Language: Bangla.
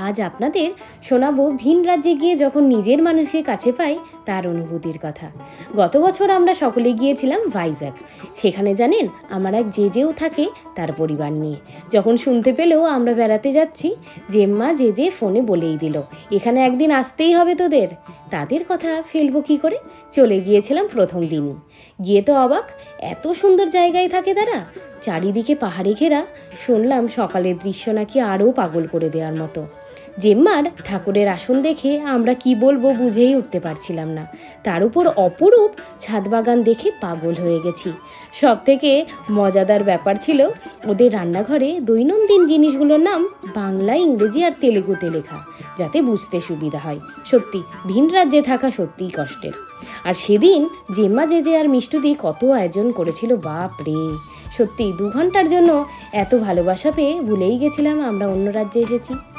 আজ আপনাদের শোনাবো ভিন রাজ্যে গিয়ে যখন নিজের মানুষকে কাছে পাই তার অনুভূতির কথা। গত বছর আমরা সকলে গিয়েছিলাম ভাইজ্যাক। সেখানে জানেন আমার এক জেজেও থাকে তার পরিবার নিয়ে। যখন শুনতে পেলেও আমরা বেড়াতে যাচ্ছি, জেম্মা জেজে ফোনে বলেই দিল এখানে একদিন আসতেই হবে তোদের। তাদের কথা ফেলবো কী করে, চলে গিয়েছিলাম প্রথম দিনই। গিয়ে তো অবাক, এত সুন্দর জায়গায় থাকে তারা, চারিদিকে পাহাড়ে ঘেরা। শুনলাম সকালের দৃশ্য নাকি আরও পাগল করে দেওয়ার মতো। জেম্মার ঠাকুরের আসন দেখে আমরা কি বলবো বুঝেই উঠতে পারছিলাম না। তার উপর অপরূপ ছাদ বাগান দেখে পাগল হয়ে গেছি। সব থেকে মজাদার ব্যাপার ছিল ওদের রান্নাঘরে দৈনন্দিন জিনিসগুলোর নাম বাংলা, ইংরেজি আর তেলেগুতে লেখা, যাতে বুঝতে সুবিধা হয়। সত্যি ভিন রাজ্যে থাকা সত্যিই কষ্টের। আর সেদিন জেম্মা জেজে আর মিষ্টুদি কত আয়োজন করেছিল, বাপ রে! সত্যি 2 ঘন্টার জন্য এত ভালোবাসা পেয়ে ভুলেই গেছিলাম আমরা অন্য রাজ্যে এসেছি।